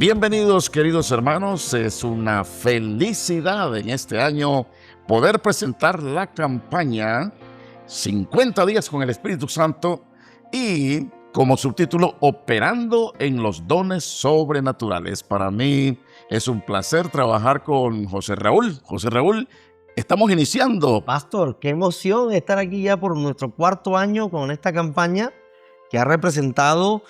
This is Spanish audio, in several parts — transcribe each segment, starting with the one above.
Bienvenidos, queridos hermanos. Es una felicidad en este año poder presentar la campaña 50 días con el Espíritu Santo y como subtítulo Operando en los dones sobrenaturales. Para mí es un placer trabajar con José Raúl. José Raúl, estamos iniciando. Pastor, qué emoción estar aquí ya por nuestro cuarto año con esta campaña que ha representado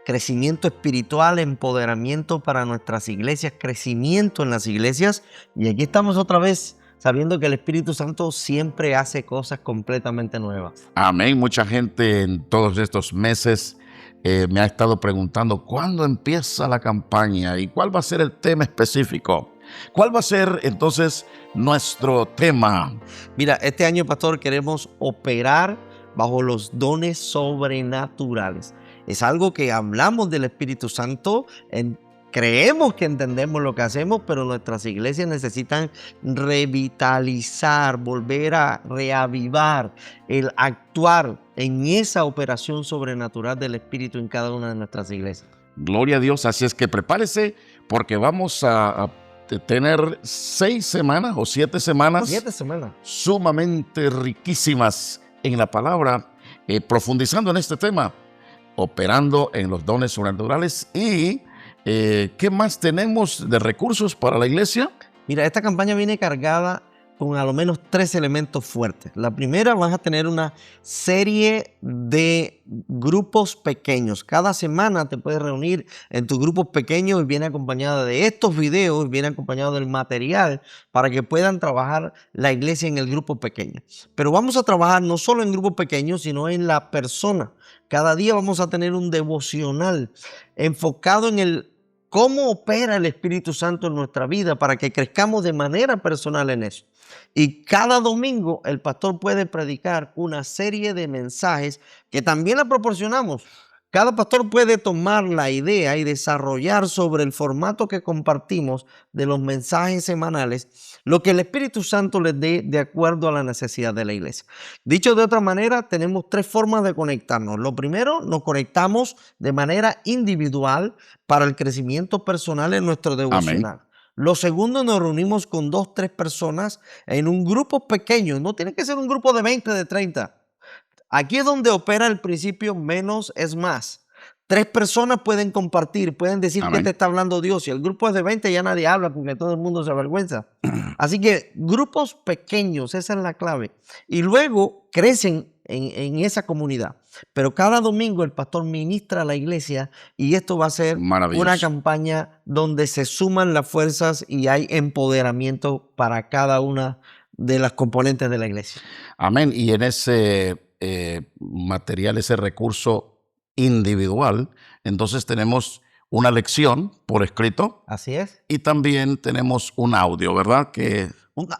crecimiento espiritual, empoderamiento para nuestras iglesias, crecimiento en las iglesias. Y aquí estamos otra vez sabiendo que el Espíritu Santo siempre hace cosas completamente nuevas. Amén. Mucha gente en todos estos meses me ha estado preguntando cuándo empieza la campaña y cuál va a ser el tema específico. ¿Cuál va a ser entonces nuestro tema? Mira, este año, pastor, queremos operar bajo los dones sobrenaturales. Es algo que hablamos del Espíritu Santo, creemos que entendemos lo que hacemos, pero nuestras iglesias necesitan revitalizar, volver a reavivar, el actuar en esa operación sobrenatural del Espíritu en cada una de nuestras iglesias. Gloria a Dios, así es que prepárese porque vamos a tener 6 semanas o 7 semanas. 7 semanas. Sumamente riquísimas en la palabra, profundizando en este tema, operando en los dones sobrenaturales. Y ¿qué más tenemos de recursos para la iglesia? Mira, esta campaña viene cargada con a lo menos 3 elementos fuertes. La primera, vas a tener una serie de grupos pequeños. Cada semana te puedes reunir en tus grupos pequeños y viene acompañada de estos videos, viene acompañado del material para que puedan trabajar la iglesia en el grupo pequeño. Pero vamos a trabajar no solo en grupos pequeños, sino en la persona. Cada día vamos a tener un devocional enfocado en el cómo opera el Espíritu Santo en nuestra vida para que crezcamos de manera personal en eso. Y cada domingo el pastor puede predicar una serie de mensajes que también la proporcionamos. Cada pastor puede tomar la idea y desarrollar sobre el formato que compartimos de los mensajes semanales lo que el Espíritu Santo les dé de acuerdo a la necesidad de la iglesia. Dicho de otra manera, tenemos 3 formas de conectarnos. Lo primero, nos conectamos de manera individual para el crecimiento personal en nuestro devocional. Amén. Lo segundo, nos reunimos con 2, 3 personas en un grupo pequeño. No tiene que ser un grupo de 20, de 30. Aquí es donde opera el principio menos es más. 3 personas pueden compartir, pueden decir Amén. qué te está hablando Dios. Si el grupo es de 20 ya nadie habla porque todo el mundo se avergüenza. Así que grupos pequeños, esa es la clave. Y luego crecen en esa comunidad. Pero cada domingo el pastor ministra a la iglesia y esto va a ser una campaña donde se suman las fuerzas y hay empoderamiento para cada una de las componentes de la iglesia. Amén. Y en ese material, ese recurso individual, entonces tenemos una lección por escrito. Así es. Y también tenemos un audio, ¿verdad?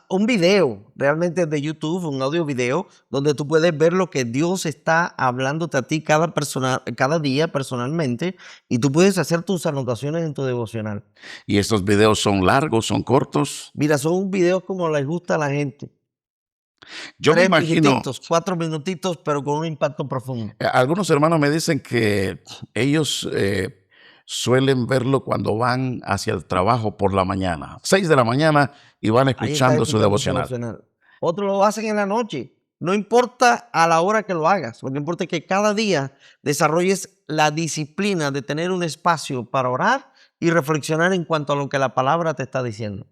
Un video, realmente de YouTube, un audio video, donde tú puedes ver lo que Dios está hablándote a ti cada día personalmente, y tú puedes hacer tus anotaciones en tu devocional. ¿Y estos videos son largos, son cortos? Mira, son videos como les gusta a la gente. Yo me 3 imagino, minutitos, 4 minutitos, pero con un impacto profundo. Algunos hermanos me dicen que ellos suelen verlo cuando van hacia el trabajo por la mañana, 6 de la mañana, y van escuchando su devocional. Otros lo hacen en la noche. No importa a la hora que lo hagas, lo que importa es que cada día desarrolles la disciplina de tener un espacio para orar y reflexionar en cuanto a lo que la palabra te está diciendo.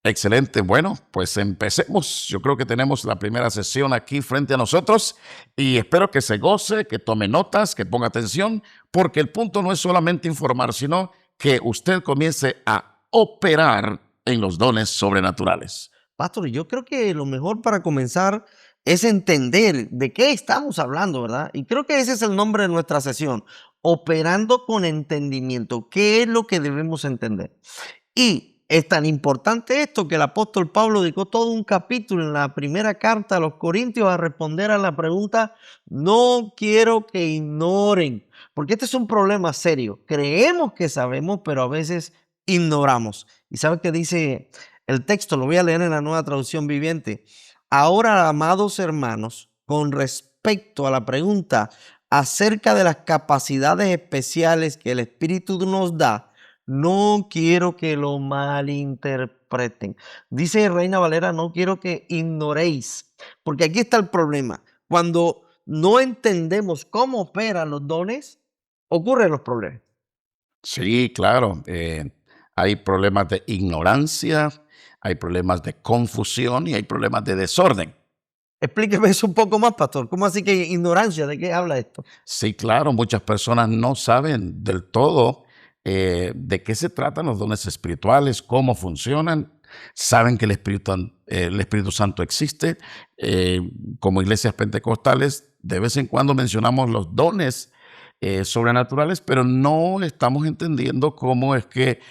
Excelente. Bueno, pues empecemos. Yo creo que tenemos la primera sesión aquí frente a nosotros y espero que se goce, que tome notas, que ponga atención, porque el punto no es solamente informar, sino que usted comience a operar en los dones sobrenaturales. Pastor, yo creo que lo mejor para comenzar es entender de qué estamos hablando, ¿verdad? Y creo que ese es el nombre de nuestra sesión, operando con entendimiento. ¿Qué es lo que debemos entender? Y es tan importante esto que el apóstol Pablo dedicó todo un capítulo en la primera carta a los Corintios a responder a la pregunta, no quiero que ignoren, porque este es un problema serio. Creemos que sabemos, pero a veces ignoramos. ¿Y sabe qué dice el texto? Lo voy a leer en la Nueva Traducción Viviente. Ahora, amados hermanos, con respecto a la pregunta acerca de las capacidades especiales que el Espíritu nos da, No quiero que lo malinterpreten. Dice Reina Valera, no quiero que ignoréis, porque aquí está el problema. Cuando no entendemos cómo operan los dones, ocurren los problemas. Sí, claro. Hay problemas de ignorancia, hay problemas de confusión y hay problemas de desorden. Explíqueme eso un poco más, pastor. ¿Cómo así que ignorancia? ¿De qué habla esto? Sí, claro, muchas personas no saben del todo de qué se tratan los dones espirituales, cómo funcionan. Saben que el Espíritu Santo existe. Eh, Como iglesias pentecostales, de vez en cuando mencionamos los dones sobrenaturales, pero no estamos entendiendo cómo es que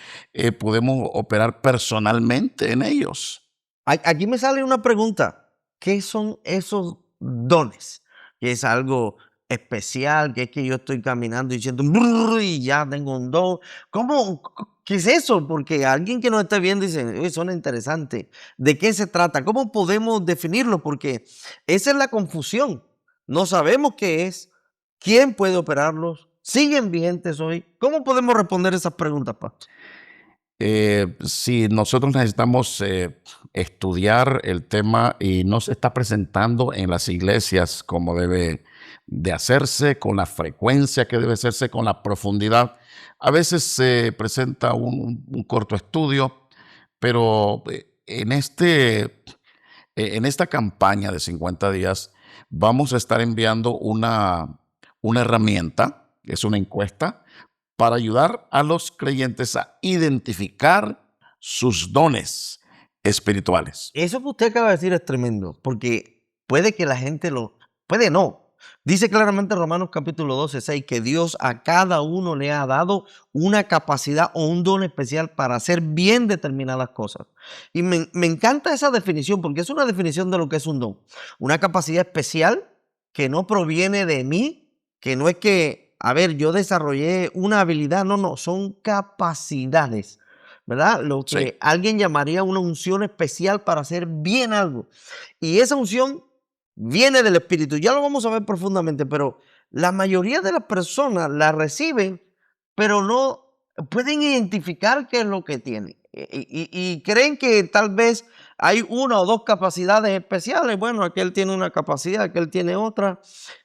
podemos operar personalmente en ellos. Aquí me sale una pregunta. ¿Qué son esos dones? ¿Que es algo especial? ¿Que es que yo estoy caminando diciendo "Brrr", y ya tengo un don? ¿Cómo? ¿Qué es eso? Porque alguien que nos está viendo dice, uy, suena interesante. ¿De qué se trata? ¿Cómo podemos definirlo? Porque esa es la confusión. No sabemos qué es, quién puede operarlos, siguen vigentes hoy. ¿Cómo podemos responder esas preguntas, Pastor? Si nosotros necesitamos estudiar el tema y no se está presentando en las iglesias como debe de hacerse, con la frecuencia que debe hacerse, con la profundidad. A veces se presenta un corto estudio, pero en esta campaña de 50 días vamos a estar enviando una herramienta, que es una encuesta, para ayudar a los creyentes a identificar sus dones espirituales. Eso que usted acaba de decir es tremendo, porque puede que la gente puede no. Dice claramente en Romanos capítulo 12, 6, que Dios a cada uno le ha dado una capacidad o un don especial para hacer bien determinadas cosas. Y me encanta esa definición, porque es una definición de lo que es un don. Una capacidad especial que no proviene de mí, que no es que, a ver, yo desarrollé una habilidad, no, no, son capacidades. ¿Verdad? Lo Sí, que alguien llamaría una unción especial para hacer bien algo. Y esa unción viene del Espíritu. Ya lo vamos a ver profundamente, pero la mayoría de las personas la reciben, pero no pueden identificar qué es lo que tienen. Y creen que tal vez hay una o dos capacidades especiales. Bueno, aquel tiene una capacidad, aquel tiene otra.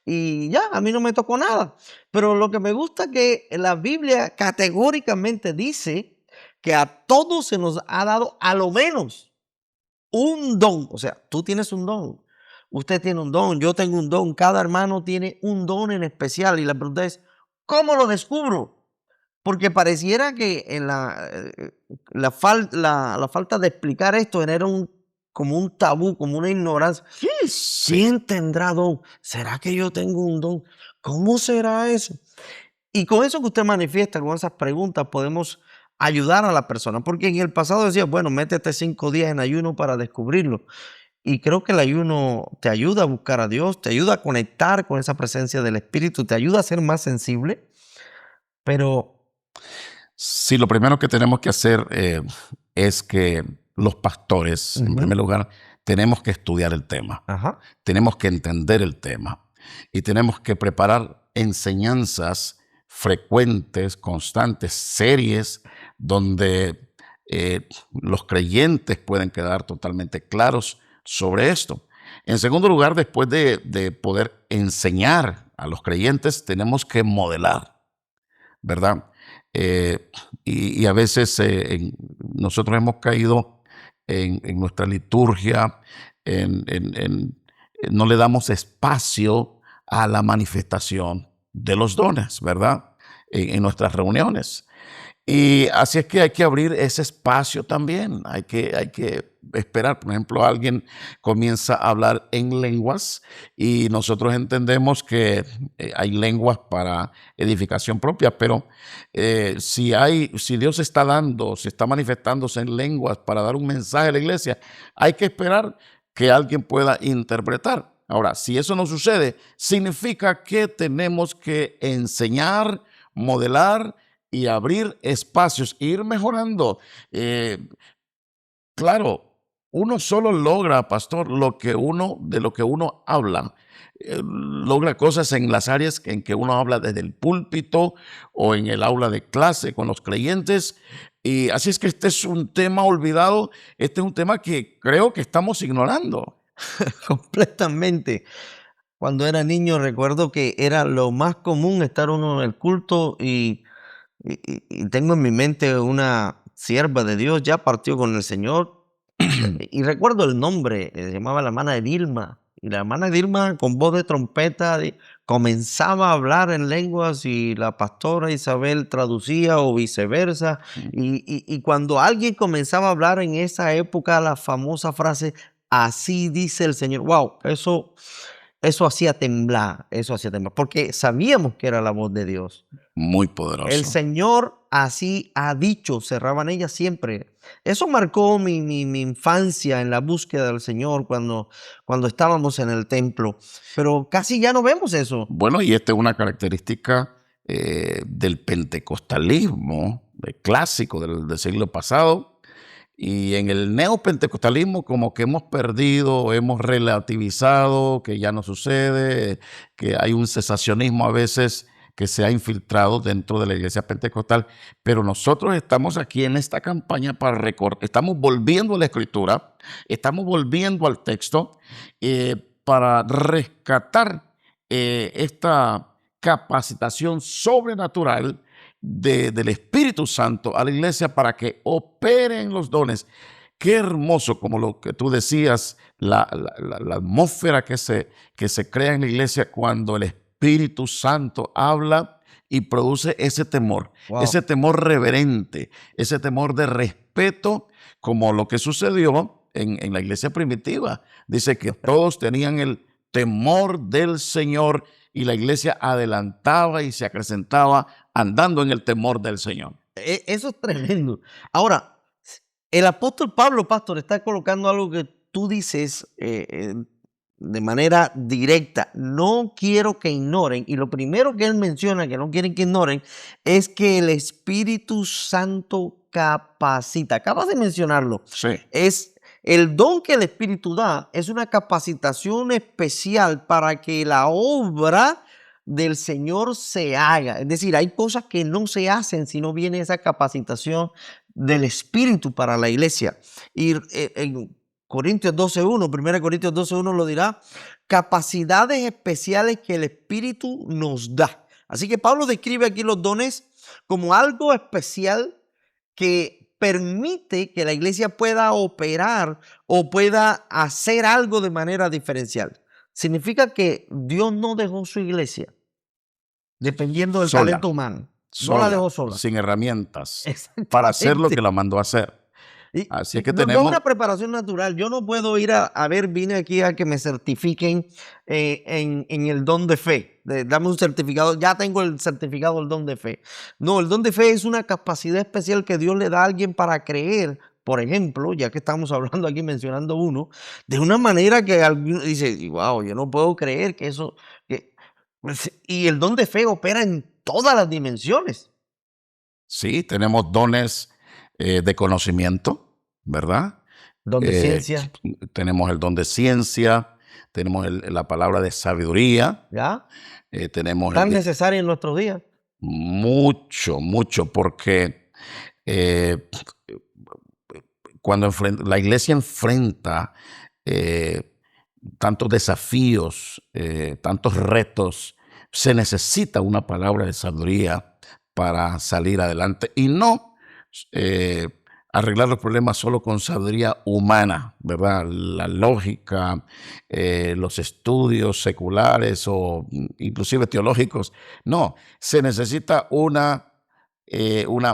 Y ya, a mí no me tocó nada. Pero lo que me gusta es que la Biblia categóricamente dice que a todos se nos ha dado a lo menos un don. O sea, tú tienes un don, usted tiene un don, yo tengo un don, cada hermano tiene un don en especial. Y la pregunta es, ¿cómo lo descubro? Porque pareciera que en la falta de explicar esto genera como un tabú, como una ignorancia. sí. ¿Quién tendrá don? ¿Será que yo tengo un don? ¿Cómo será eso? Y con eso que usted manifiesta, con esas preguntas, podemos ayudar a la persona. Porque en el pasado decía, bueno, métete 5 días en ayuno para descubrirlo. Y creo que el ayuno te ayuda a buscar a Dios, te ayuda a conectar con esa presencia del Espíritu, te ayuda a ser más sensible. Pero, Sí, lo primero que tenemos que hacer es que los pastores, en ujú, primer lugar, tenemos que estudiar el tema, ajá, tenemos que entender el tema y tenemos que preparar enseñanzas frecuentes, constantes, series, donde los creyentes pueden quedar totalmente claros sobre esto. En segundo lugar, después de poder enseñar a los creyentes, tenemos que modelar, ¿verdad? Eh, y a veces nosotros hemos caído en nuestra liturgia, no le damos espacio a la manifestación de los dones, ¿verdad? En nuestras reuniones. Y así es que hay que abrir ese espacio también. Hay que esperar. Por ejemplo, alguien comienza a hablar en lenguas y nosotros entendemos que hay lenguas para edificación propia, pero si Dios está dando, si está manifestándose en lenguas para dar un mensaje a la iglesia, hay que esperar que alguien pueda interpretar. Ahora, si eso no sucede, significa que tenemos que enseñar, modelar y abrir espacios, ir mejorando. Eh, claro, uno solo logra, pastor, de lo que uno habla. Logra cosas en las áreas en que uno habla desde el púlpito o en el aula de clase con los creyentes. Y así es que este es un tema olvidado, este es un tema que creo que estamos ignorando. Completamente. Cuando era niño recuerdo que era lo más común estar uno en el culto y tengo en mi mente una sierva de Dios, ya partió con el Señor, y recuerdo el nombre, se llamaba la hermana Edilma. Y la hermana Edilma con voz de trompeta comenzaba a hablar en lenguas y la pastora Isabel traducía o viceversa. Y cuando alguien comenzaba a hablar en esa época la famosa frase, así dice el Señor, wow, eso hacía temblar, porque sabíamos que era la voz de Dios. Muy El poderoso. Señor así ha dicho, cerraban ellas siempre. Eso marcó mi infancia en la búsqueda del Señor cuando estábamos en el templo. Pero casi ya no vemos eso. Bueno, y esta es una característica del pentecostalismo clásico del siglo pasado. Y en el neopentecostalismo como que hemos perdido, hemos relativizado, que ya no sucede, que hay un cesacionismo a veces que se ha infiltrado dentro de la iglesia pentecostal, pero nosotros estamos aquí en esta campaña para recordar, estamos volviendo a la escritura, estamos volviendo al texto para rescatar esta capacitación sobrenatural del Espíritu Santo a la iglesia para que operen los dones. Qué hermoso, como lo que tú decías, la atmósfera que se crea en la iglesia cuando el Espíritu Santo habla y produce Wow. ese temor reverente, ese temor de respeto, como lo que sucedió en la iglesia primitiva. Dice que todos tenían el temor del Señor y la iglesia adelantaba y se acrecentaba andando en el temor del Señor. Eso es tremendo. Ahora, el apóstol Pablo, pastor, está colocando algo que tú dices de manera directa. No quiero que ignoren. Y lo primero que él menciona que no quieren que ignoren es que el Espíritu Santo capacita. Acabas de mencionarlo. Sí. Es el don que el Espíritu da, es una capacitación especial para que la obra del Señor se haga. Es decir, hay cosas que no se hacen si no viene esa capacitación del Espíritu para la iglesia. Y en Corintios 12:1, 1 Corintios 12:1 lo dirá, capacidades especiales que el Espíritu nos da. Así que Pablo describe aquí los dones como algo especial que permite que la iglesia pueda operar o pueda hacer algo de manera diferencial. Significa que Dios no dejó su iglesia dependiendo del Sola, talento humano. No la sola, dejó sola. sin herramientas para hacer lo que la mandó a hacer. Así es que No es tenemos, una preparación natural. Yo no puedo ir a ver, vine aquí a que me certifiquen en el don de fe. Dame un certificado, ya tengo el certificado del don de fe. No, el don de fe es una capacidad especial que Dios le da a alguien para creer, por ejemplo, ya que estamos hablando aquí mencionando uno, de una manera que alguien dice, wow, yo no puedo creer que eso... Y el don de fe opera en todas las dimensiones. sí, tenemos dones de conocimiento, ¿verdad? Don de ciencia, Tenemos el don de ciencia, tenemos la palabra de sabiduría, ¿ya? tenemos Tan necesaria en nuestros días. mucho, mucho, porque eh, cuando la iglesia enfrenta eh, tantos desafíos, tantos retos, se necesita una palabra de sabiduría para salir adelante y no eh, arreglar los problemas solo con sabiduría humana, ¿verdad? La lógica, los estudios seculares o inclusive teológicos. No, se necesita una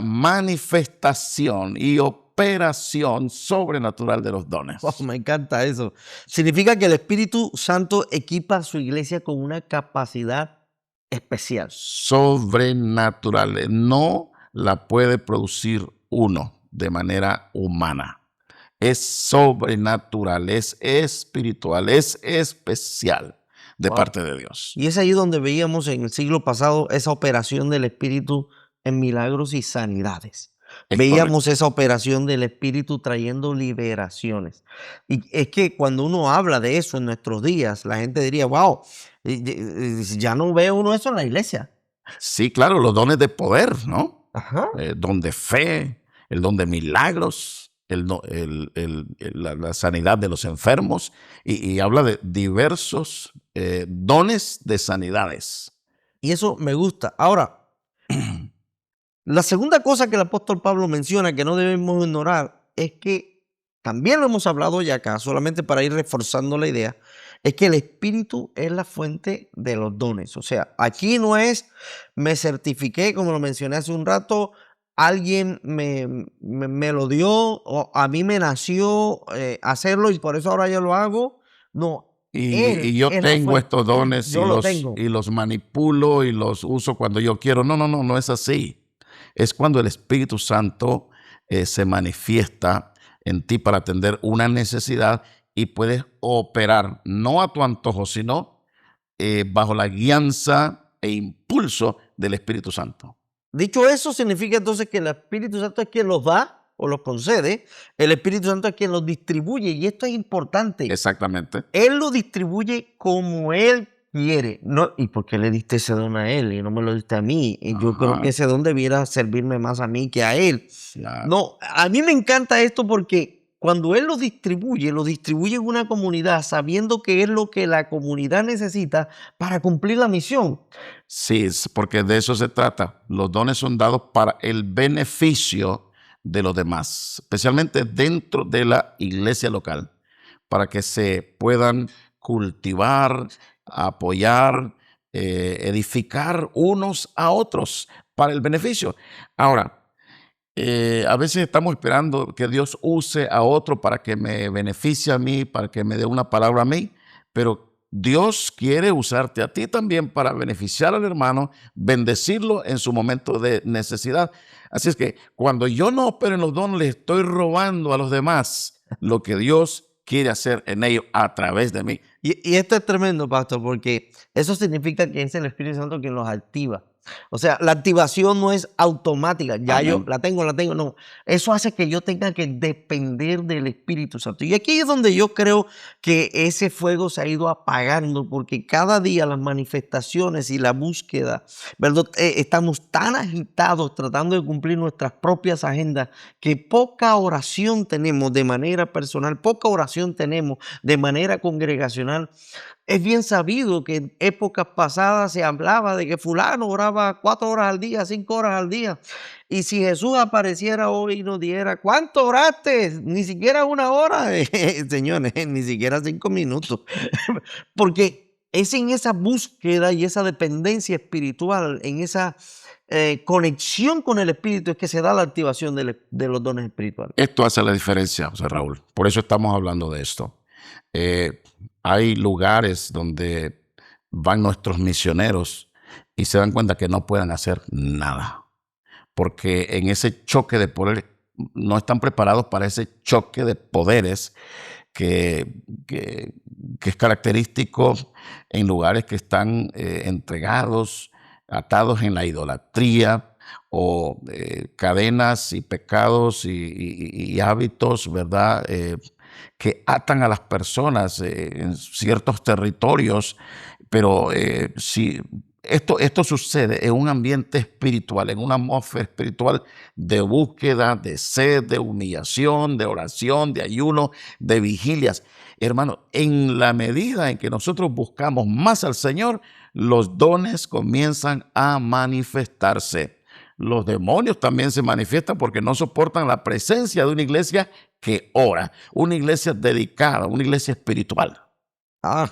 manifestación y operación sobrenatural de los dones. Oh, me encanta eso. Significa que el Espíritu Santo equipa a su iglesia con una capacidad especial. Sobrenatural. No la puede producir uno de manera humana. Es sobrenatural, es espiritual, es especial de Wow. parte de Dios. Y es ahí donde veíamos en el siglo pasado esa operación del Espíritu en milagros y sanidades. Es correcto. Veíamos esa operación del Espíritu trayendo liberaciones. Y es que cuando uno habla de eso en nuestros días, la gente diría, wow, ya no ve uno eso en la iglesia. Sí, claro, los dones de poder, ¿no? Ajá. Don de fe, el don de milagros, la sanidad de los enfermos, y habla de diversos dones de sanidades. Y eso me gusta. Ahora, la segunda cosa que el apóstol Pablo menciona que no debemos ignorar es que, también lo hemos hablado ya acá, solamente para ir reforzando la idea, es que el Espíritu es la fuente de los dones. O sea, aquí no es me certifiqué, como lo mencioné hace un rato, alguien me lo dio o a mí me nació hacerlo y por eso ahora yo lo hago. No, Y Él yo es la tengo fuente. estos dones Yo lo tengo. y los manipulo y los uso cuando yo quiero. No, no, no, no es así. Es cuando el Espíritu Santo se manifiesta en ti para atender una necesidad y puedes operar no a tu antojo, sino bajo la guianza e impulso del Espíritu Santo. Dicho eso, significa entonces que el Espíritu Santo es quien los da o los concede, el Espíritu Santo es quien los distribuye y esto es importante. Exactamente. Él lo distribuye como Él quiere. No, ¿y por qué le diste ese don a Él y no me lo diste a mí? Y yo creo que Ajá, ese don debiera servirme más a mí que a Él. claro. No, a mí me encanta esto porque cuando Él lo distribuye en una comunidad sabiendo que es lo que la comunidad necesita para cumplir la misión. Sí, porque de eso se trata. Los dones son dados para el beneficio de los demás, especialmente dentro de la iglesia local, para que se puedan cultivar, apoyar, edificar unos a otros para el beneficio. Ahora, a veces estamos esperando que Dios use a otro para que me beneficie a mí, para que me dé una palabra a mí, pero Dios quiere usarte a ti también para beneficiar al hermano, bendecirlo en su momento de necesidad. Así es que cuando yo no opero en los dones, le estoy robando a los demás lo que Dios quiere hacer en ellos a través de mí. Y esto es tremendo, pastor, porque eso significa que es el Espíritu Santo quien los activa. O sea, la activación no es automática. Ya yo Amén. la tengo. No, eso hace que yo tenga que depender del Espíritu Santo. Y aquí es donde yo creo que ese fuego se ha ido apagando, porque cada día las manifestaciones y la búsqueda, ¿verdad? Estamos tan agitados tratando de cumplir nuestras propias agendas que poca oración tenemos de manera personal, poca oración tenemos de manera congregacional. Es bien sabido que en épocas pasadas se hablaba de que fulano oraba 4 horas al día, 5 horas al día. Y si Jesús apareciera hoy y nos diera, ¿cuánto oraste? Ni siquiera 1 hora, señores, ni siquiera 5 minutos. Porque es en esa búsqueda y esa dependencia espiritual, en esa conexión con el Espíritu, es que se da la activación de los dones espirituales. Esto hace la diferencia, José Raúl. Por eso estamos hablando de esto. Eh, Hay lugares donde van nuestros misioneros y se dan cuenta que no pueden hacer nada, porque en ese choque de poder no están preparados para ese choque de poderes que, que- que es característico en lugares que están entregados, atados en la idolatría o cadenas y pecados y hábitos, ¿verdad? Que atan a las personas en ciertos territorios, pero si esto sucede en un ambiente espiritual, en una atmósfera espiritual de búsqueda, de sed, de humillación, de oración, de ayuno, de vigilias. Hermano, en la medida en que nosotros buscamos más al Señor, los dones comienzan a manifestarse. Los demonios también se manifiestan porque no soportan la presencia de una iglesia que ora, una iglesia dedicada, una iglesia espiritual. Ah,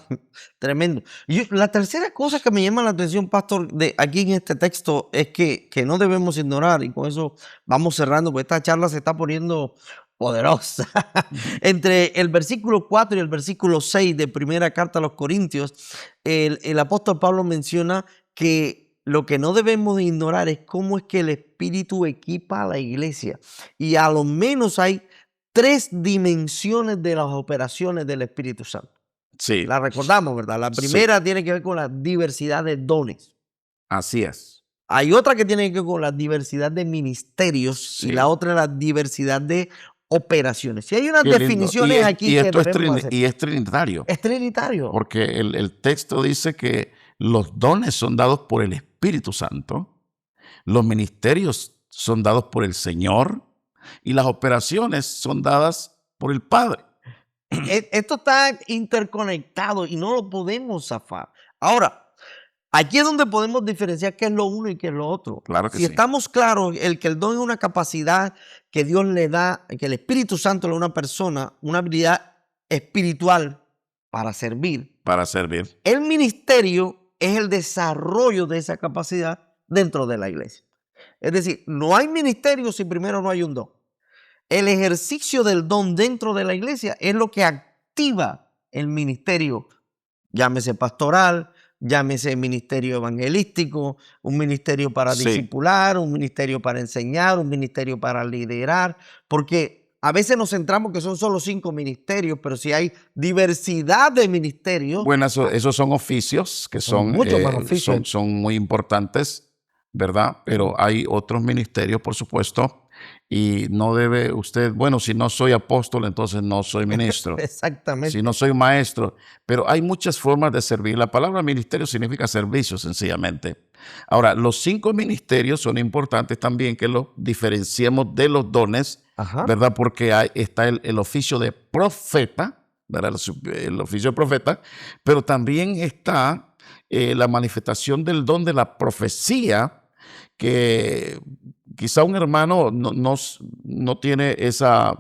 tremendo. Y la tercera cosa que me llama la atención, pastor, de aquí en este texto es que no debemos ignorar, y con eso vamos cerrando, porque esta charla se está poniendo poderosa. Entre el versículo 4 y el versículo 6 de primera carta a los Corintios, el apóstol Pablo menciona que lo que no debemos de ignorar es cómo es que el Espíritu equipa a la iglesia. Y a lo menos hay 3 dimensiones de las operaciones del Espíritu Santo. Sí, La recordamos, ¿verdad? La sí, primera tiene que ver con la diversidad de dones. así es. Hay otra que tiene que ver con la diversidad de ministerios y Sí. la otra la diversidad de operaciones. Si hay unas Qué lindo. definiciones aquí Y que esto es, debemos hacer. y es trinitario, Es trinitario. porque el texto dice que los dones son dados por el Espíritu Santo, los ministerios son dados por el Señor y las operaciones son dadas por el Padre. Esto está interconectado y no lo podemos zafar. Ahora, aquí es donde podemos diferenciar qué es lo uno y qué es lo otro. Claro que Si sí. estamos claros, que el don es una capacidad que Dios le da, que el Espíritu Santo le da a una persona, una habilidad espiritual para servir. Para servir. El ministerio es el desarrollo de esa capacidad dentro de la iglesia. Es decir, no hay ministerio si primero no hay un don. El ejercicio del don dentro de la iglesia es lo que activa el ministerio, llámese pastoral, llámese ministerio evangelístico, un ministerio para Sí. discipular, un ministerio para enseñar, un ministerio para liderar, porque a veces nos centramos que son solo 5 ministerios, pero si hay diversidad de ministerios, Bueno, esos son oficios que son muchos más oficios. son muy importantes, ¿verdad? Pero hay otros ministerios, por supuesto, y no debe usted, bueno, si no soy apóstol, entonces no soy ministro. Exactamente. Si no soy maestro, pero hay muchas formas de servir. La palabra ministerio significa servicio, sencillamente. Ahora, los 5 ministerios son importantes también que los diferenciemos de los dones, Ajá. ¿verdad? Porque está el oficio de profeta, ¿verdad? El oficio de profeta, pero también está la manifestación del don de la profecía, que quizá un hermano no tiene esa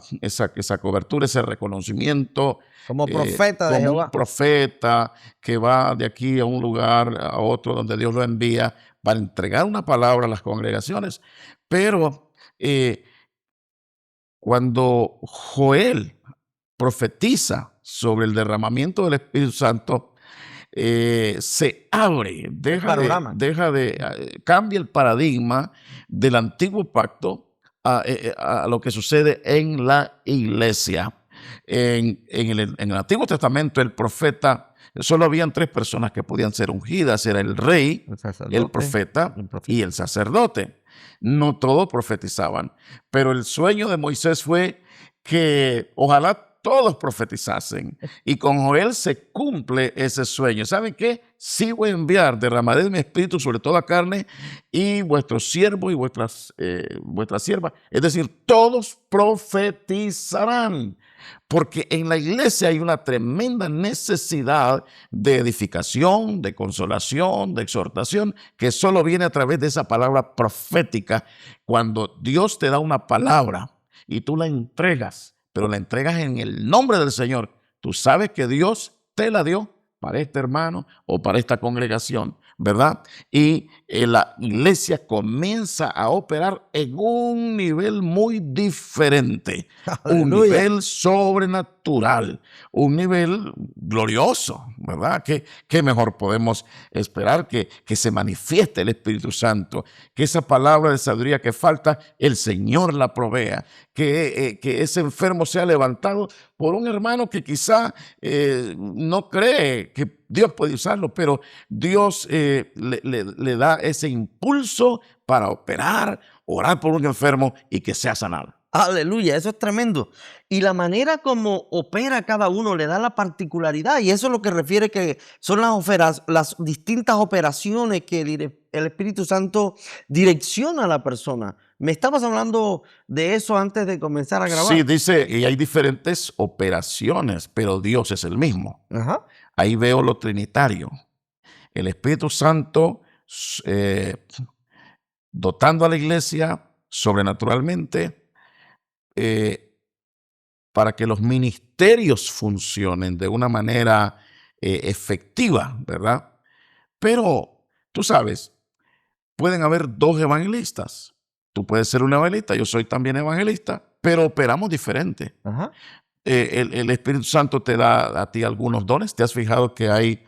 cobertura, ese reconocimiento. Como profeta de como Jehová. un profeta que va de aquí a un lugar a otro donde Dios lo envía para entregar una palabra a las congregaciones. Pero cuando Joel profetiza sobre el derramamiento del Espíritu Santo, se abre, panorama. cambia el paradigma del antiguo pacto a lo que sucede en la iglesia. En el Antiguo Testamento, el profeta, solo habían 3 personas que podían ser ungidas: era el rey, El sacerdote, el profeta el profeta. y el sacerdote. No todos profetizaban, pero el sueño de Moisés fue que ojalá todos profetizasen, y con Joel se cumple ese sueño. ¿Saben qué? Sí voy a enviar, derramaré de mi espíritu sobre toda carne, y vuestros siervos y vuestras siervas, es decir, todos profetizarán. Porque en la iglesia hay una tremenda necesidad de edificación, de consolación, de exhortación, que solo viene a través de esa palabra profética. Cuando Dios te da una palabra y tú la entregas, pero la entregas en el nombre del Señor, tú sabes que Dios te la dio para este hermano o para esta congregación, ¿verdad? Y la iglesia comienza a operar en un nivel muy diferente, un Aleluya. nivel sobrenatural, un nivel glorioso, ¿verdad? ¿Qué mejor podemos esperar que se manifieste el Espíritu Santo, que esa palabra de sabiduría que falta, el Señor la provea, que ese enfermo sea levantado por un hermano que quizá no cree que Dios puede usarlo, pero Dios le da ese impulso para operar, orar por un enfermo y que sea sanado. Aleluya, eso es tremendo. Y la manera como opera cada uno le da la particularidad, y eso es lo que refiere que son las distintas operaciones que el Espíritu Santo direcciona a la persona. Me estabas hablando de eso antes de comenzar a grabar. Sí, dice, y hay diferentes operaciones, pero Dios es el mismo. Ajá. Ahí veo lo trinitario. El Espíritu Santo dotando a la iglesia sobrenaturalmente para que los ministerios funcionen de una manera efectiva, ¿verdad? Pero, tú sabes, pueden haber 2 evangelistas. Tú puedes ser un evangelista, yo soy también evangelista, pero operamos diferente. Ajá. El Espíritu Santo te da a ti algunos dones. ¿Te has fijado que hay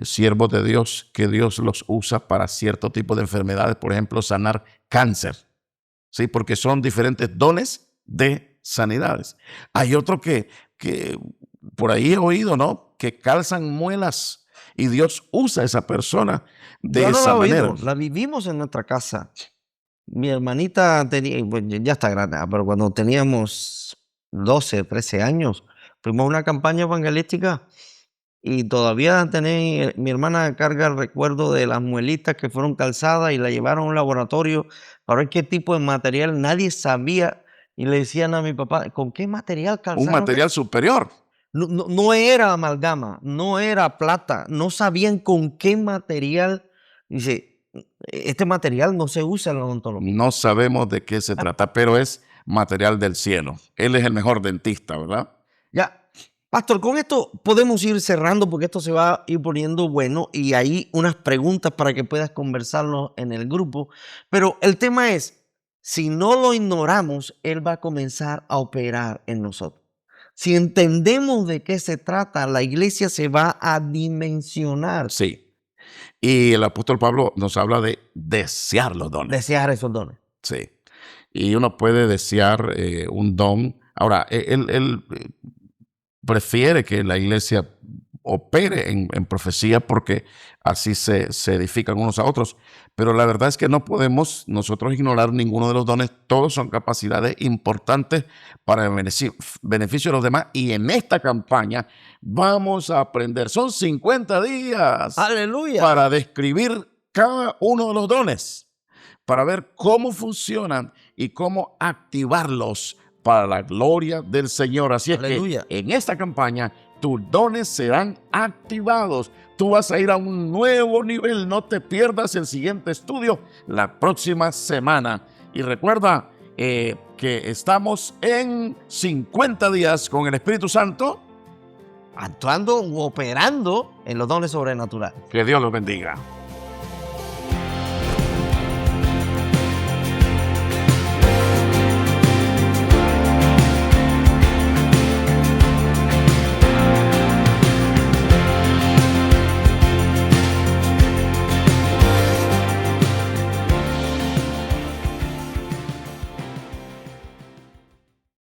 siervos de Dios que Dios los usa para cierto tipo de enfermedades? Por ejemplo, sanar cáncer, ¿sí? Porque son diferentes dones de sanidades. Hay otro que por ahí he oído, ¿no? Que calzan muelas y Dios usa a esa persona de Yo no esa la he oído, manera. la vivimos en nuestra casa. Mi hermanita tenía, pues, ya está grande, pero cuando teníamos 12, 13 años, fuimos a una campaña evangelística y todavía mi hermana carga el recuerdo de las muelitas que fueron calzadas y la llevaron a un laboratorio para ver qué tipo de material. Nadie sabía y le decían a mi papá, ¿con qué material Un calzaron? material superior. No era amalgama, no era plata, no sabían con qué material. Dice, este material no se usa en la odontología. No sabemos de qué se trata, pero es material del cielo. Él es el mejor dentista, ¿verdad? Ya, pastor, con esto podemos ir cerrando porque esto se va a ir poniendo bueno y hay unas preguntas para que puedas conversarlo en el grupo. Pero el tema es, si no lo ignoramos, Él va a comenzar a operar en nosotros. Si entendemos de qué se trata, la iglesia se va a dimensionar. Sí. Y el apóstol Pablo nos habla de desear los dones. Desear esos dones. Sí. Y uno puede desear un don. Ahora, él prefiere que la iglesia opere en profecía porque así se edifican unos a otros. Pero la verdad es que no podemos nosotros ignorar ninguno de los dones. Todos son capacidades importantes para el beneficio de los demás. Y en esta campaña vamos a aprender. Son 50 días Aleluya. para describir cada uno de los dones, para ver cómo funcionan y cómo activarlos para la gloria del Señor. Así es Aleluya. que en esta campaña tus dones serán activados. Tú vas a ir a un nuevo nivel. No te pierdas el siguiente estudio la próxima semana. Y recuerda que estamos en 50 días con el Espíritu Santo. Actuando u operando en los dones sobrenaturales. Que Dios los bendiga.